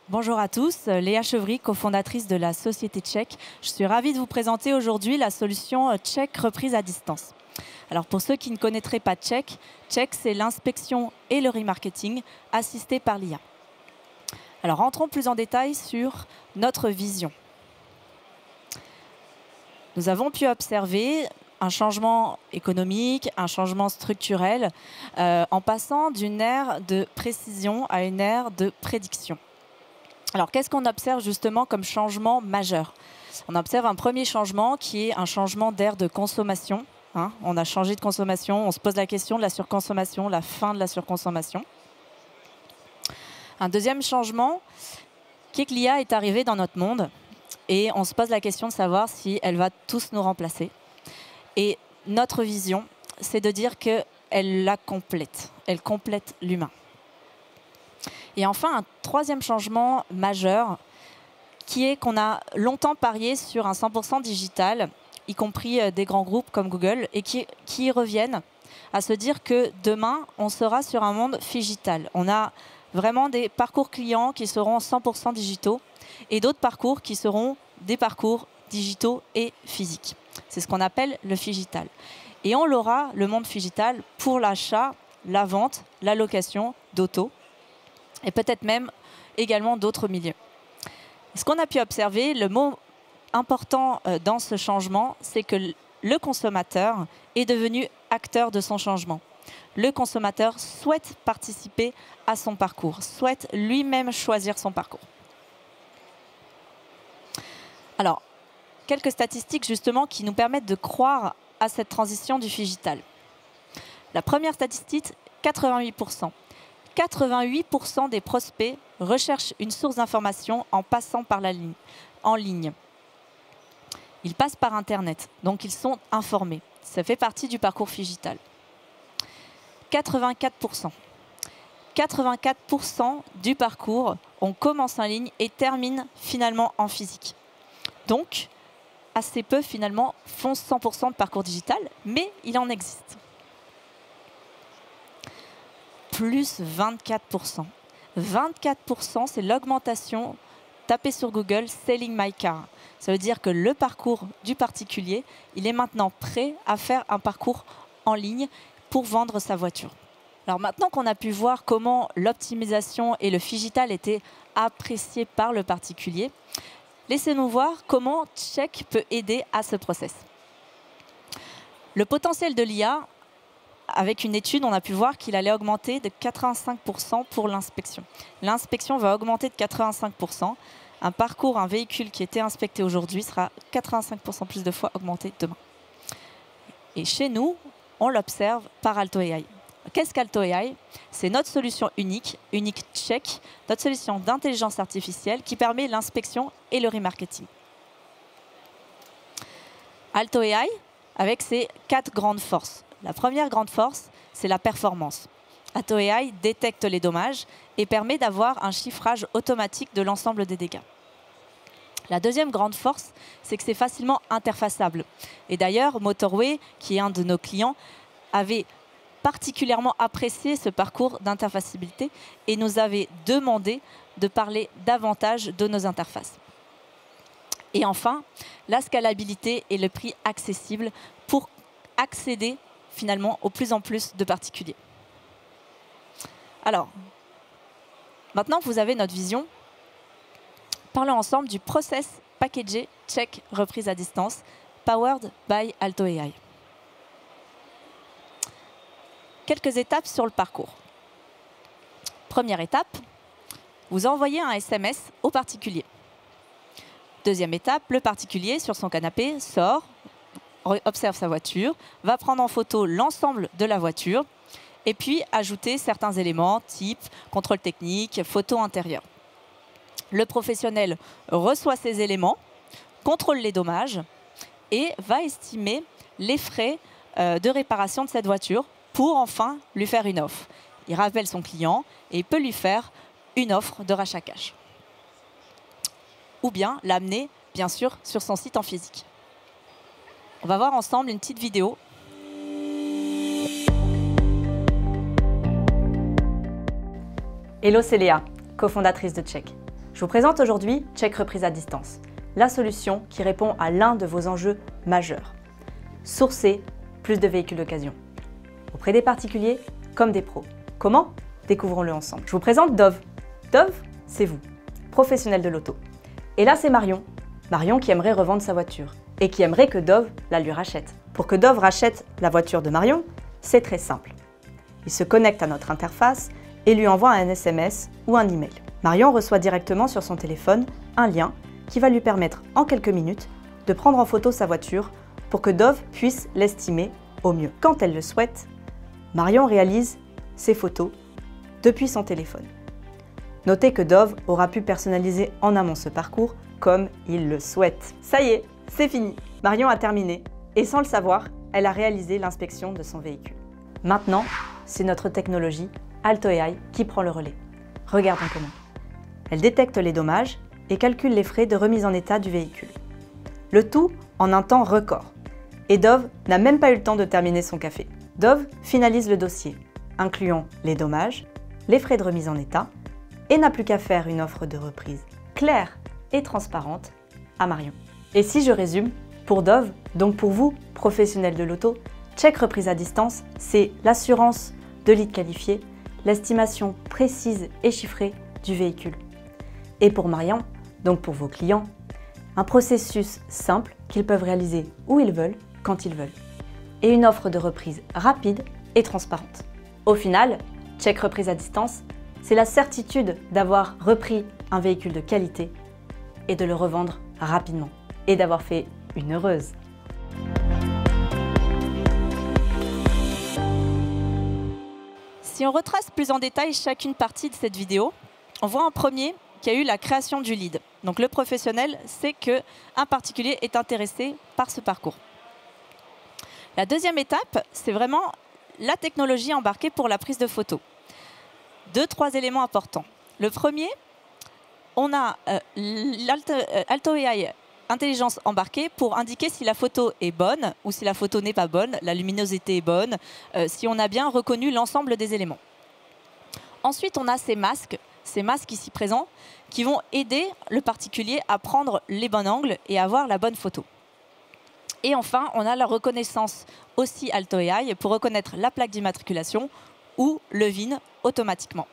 Bonjour à tous, Léa Chevry, cofondatrice de la société Check. Je suis ravie de vous présenter aujourd'hui la solution Check reprise à distance. Alors pour ceux qui ne connaîtraient pas Check, Check c'est l'inspection et le remarketing assisté par l'IA. Alors rentrons plus en détail sur notre vision. Nous avons pu observer un changement économique, un changement structurel, en passant d'une ère de précision à une ère de prédiction. Alors, qu'est-ce qu'on observe justement comme changement majeur? On observe un premier changement qui est un changement d'ère de consommation. On a changé de consommation, on se pose la question de la surconsommation, la fin de la surconsommation. Un deuxième changement qui est que l'IA est arrivée dans notre monde et on se pose la question de savoir si elle va tous nous remplacer. Et notre vision, c'est de dire qu'elle la complète, elle complète l'humain. Et enfin, un troisième changement majeur, qui est qu'on a longtemps parié sur un 100% digital, y compris des grands groupes comme Google, et qui reviennent à se dire que demain, on sera sur un monde phygital. On a vraiment des parcours clients qui seront 100% digitaux, et d'autres parcours qui seront des parcours digitaux et physiques. C'est ce qu'on appelle le phygital. Et on l'aura, le monde phygital, pour l'achat, la vente, la location d'auto, et peut-être même également d'autres milieux. Ce qu'on a pu observer, le mot important dans ce changement, c'est que le consommateur est devenu acteur de son changement. Le consommateur souhaite participer à son parcours, souhaite lui-même choisir son parcours. Alors, quelques statistiques justement qui nous permettent de croire à cette transition du phygital. La première statistique, 88%. 88% des prospects recherchent une source d'information en passant par en ligne. Ils passent par Internet, donc ils sont informés. Ça fait partie du parcours phygital. 84%. 84% du parcours, on commence en ligne et termine finalement en physique. Donc, assez peu finalement font 100% de parcours digital, mais il en existe. Plus 24%. 24%, c'est l'augmentation, tapez sur Google, Selling My Car. Ça veut dire que le parcours du particulier, il est maintenant prêt à faire un parcours en ligne pour vendre sa voiture. Alors maintenant qu'on a pu voir comment l'optimisation et le phygital étaient appréciés par le particulier, laissez-nous voir comment Check peut aider à ce process. Le potentiel de l'IA, avec une étude, on a pu voir qu'il allait augmenter de 85% pour l'inspection. L'inspection va augmenter de 85%. Un parcours, un véhicule qui était inspecté aujourd'hui sera 85% plus de fois augmenté demain. Et chez nous, on l'observe par AltoAI. Qu'est-ce qu'AltoAI? C'est notre solution unique Check, notre solution d'intelligence artificielle qui permet l'inspection et le remarketing. AltoAI, avec ses 4 grandes forces. La première grande force, c'est la performance. AltoAI détecte les dommages et permet d'avoir un chiffrage automatique de l'ensemble des dégâts. La deuxième grande force, c'est que c'est facilement interfaçable. Et d'ailleurs, Motorway, qui est un de nos clients, avait particulièrement apprécié ce parcours d'interfaçabilité et nous avait demandé de parler davantage de nos interfaces. Et enfin, la scalabilité et le prix accessible pour accéder finalement au plus en plus de particuliers. Alors, maintenant que vous avez notre vision, parlons ensemble du process packagé Check reprise à distance, powered by AltoAI. Quelques étapes sur le parcours. Première étape, vous envoyez un SMS au particulier. Deuxième étape, le particulier sur son canapé sort, observe sa voiture, va prendre en photo l'ensemble de la voiture et puis ajouter certains éléments type contrôle technique, photo intérieure. Le professionnel reçoit ces éléments, contrôle les dommages et va estimer les frais de réparation de cette voiture pour enfin lui faire une offre. Il rappelle son client et il peut lui faire une offre de rachat cash. Ou bien l'amener, bien sûr, sur son site en physique. On va voir ensemble une petite vidéo. Hello, c'est Léa, cofondatrice de Check. Je vous présente aujourd'hui Check Reprise à distance, la solution qui répond à l'un de vos enjeux majeurs. Sourcer plus de véhicules d'occasion, auprès des particuliers comme des pros. Comment? Découvrons-le ensemble. Je vous présente Dove. Dove, c'est vous, professionnel de l'auto. Et là, c'est Marion. Marion qui aimerait revendre sa voiture et qui aimerait que Dove la lui rachète. Pour que Dove rachète la voiture de Marion, c'est très simple. Il se connecte à notre interface et lui envoie un SMS ou un email. Marion reçoit directement sur son téléphone un lien qui va lui permettre en quelques minutes de prendre en photo sa voiture pour que Dove puisse l'estimer au mieux. Quand elle le souhaite, Marion réalise ses photos depuis son téléphone. Notez que Dove aura pu personnaliser en amont ce parcours comme il le souhaite. Ça y est, c'est fini. Marion a terminé et sans le savoir, elle a réalisé l'inspection de son véhicule. Maintenant, c'est notre technologie Alto AI qui prend le relais. Regardons comment. Elle détecte les dommages et calcule les frais de remise en état du véhicule. Le tout en un temps record. Et Dove n'a même pas eu le temps de terminer son café. Dove finalise le dossier, incluant les dommages, les frais de remise en état, et n'a plus qu'à faire une offre de reprise claire et transparente à Marion. Et si je résume, pour Dove, donc pour vous, professionnels de l'auto, Check Reprise à distance, c'est l'assurance de lead qualifié, l'estimation précise et chiffrée du véhicule. Et pour Marion, donc pour vos clients, un processus simple qu'ils peuvent réaliser où ils veulent, quand ils veulent. Et une offre de reprise rapide et transparente. Au final, Check Reprise à distance, c'est la certitude d'avoir repris un véhicule de qualité et de le revendre rapidement. Et d'avoir fait une heureuse. Si on retrace plus en détail chacune partie de cette vidéo, on voit en premier qu'il y a eu la création du lead. Donc le professionnel sait qu'un particulier est intéressé par ce parcours. La deuxième étape, c'est vraiment la technologie embarquée pour la prise de photos. 2-3 éléments importants. Le premier, on a l'Alto AI intelligence embarquée pour indiquer si la photo est bonne ou si la photo n'est pas bonne, la luminosité est bonne, si on a bien reconnu l'ensemble des éléments. Ensuite, on a ces masques ici présents qui vont aider le particulier à prendre les bons angles et à avoir la bonne photo. Et enfin, on a la reconnaissance aussi Alto AI pour reconnaître la plaque d'immatriculation ou le VIN automatiquement.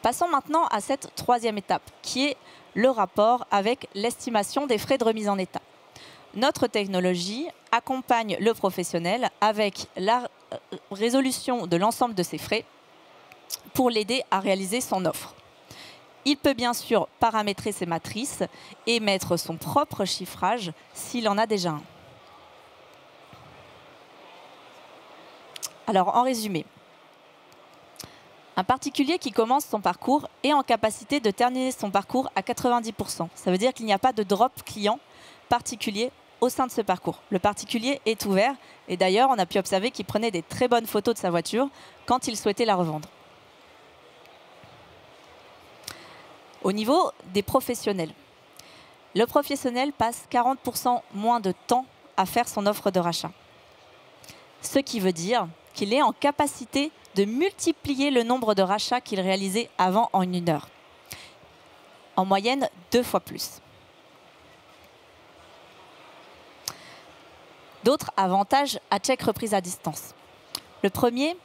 Passons maintenant à cette troisième étape, qui est le rapport avec l'estimation des frais de remise en état. Notre technologie accompagne le professionnel avec la résolution de l'ensemble de ses frais pour l'aider à réaliser son offre. Il peut bien sûr paramétrer ses matrices et mettre son propre chiffrage s'il en a déjà un. Alors, en résumé, un particulier qui commence son parcours est en capacité de terminer son parcours à 90%. Ça veut dire qu'il n'y a pas de drop client particulier au sein de ce parcours. Le particulier est ouvert et d'ailleurs, on a pu observer qu'il prenait des très bonnes photos de sa voiture quand il souhaitait la revendre. Au niveau des professionnels, le professionnel passe 40% moins de temps à faire son offre de rachat. Ce qui veut dire qu'il est en capacité de multiplier le nombre de rachats qu'il réalisait avant en 1 heure. En moyenne, 2 fois plus. D'autres avantages à Check Reprise à distance. Le premier,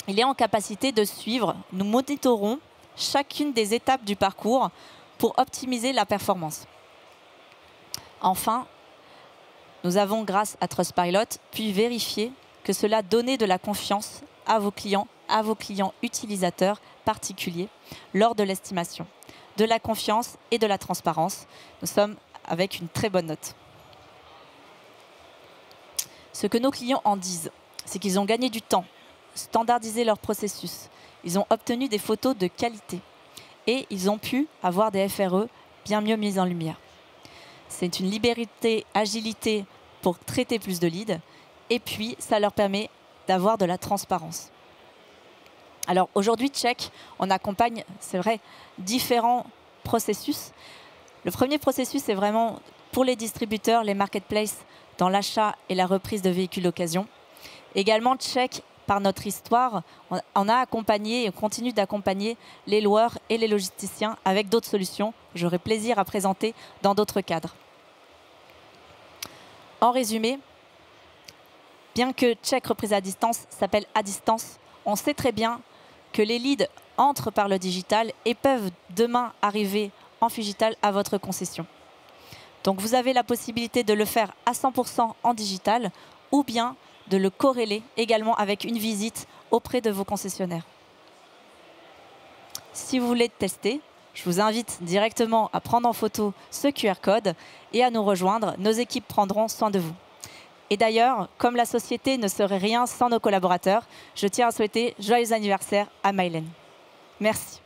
il est en capacité de suivre, nous monitorons chacune des étapes du parcours pour optimiser la performance. Enfin, nous avons, grâce à Trustpilot, pu vérifier que cela donnait de la confiance à vos clients utilisateurs particuliers lors de l'estimation. De la confiance et de la transparence. Nous sommes avec une très bonne note. Ce que nos clients en disent, c'est qu'ils ont gagné du temps, standardisé leur processus, ils ont obtenu des photos de qualité et ils ont pu avoir des FRE bien mieux mis en lumière. C'est une liberté, agilité pour traiter plus de leads et puis ça leur permet d'avoir de la transparence. Alors aujourd'hui, Check, on accompagne, c'est vrai, différents processus. Le premier processus, c'est vraiment pour les distributeurs, les marketplaces, dans l'achat et la reprise de véhicules d'occasion. Également, Check par notre histoire, on a accompagné et on continue d'accompagner les loueurs et les logisticiens avec d'autres solutions que j'aurai plaisir à présenter dans d'autres cadres. En résumé, bien que Check reprise à distance s'appelle à distance, on sait très bien que les leads entrent par le digital et peuvent demain arriver en phygital à votre concession. Donc vous avez la possibilité de le faire à 100% en digital ou bien de le corréler également avec une visite auprès de vos concessionnaires. Si vous voulez tester, je vous invite directement à prendre en photo ce QR code et à nous rejoindre. Nos équipes prendront soin de vous. Et d'ailleurs, comme la société ne serait rien sans nos collaborateurs, je tiens à souhaiter joyeux anniversaire à Mylène. Merci.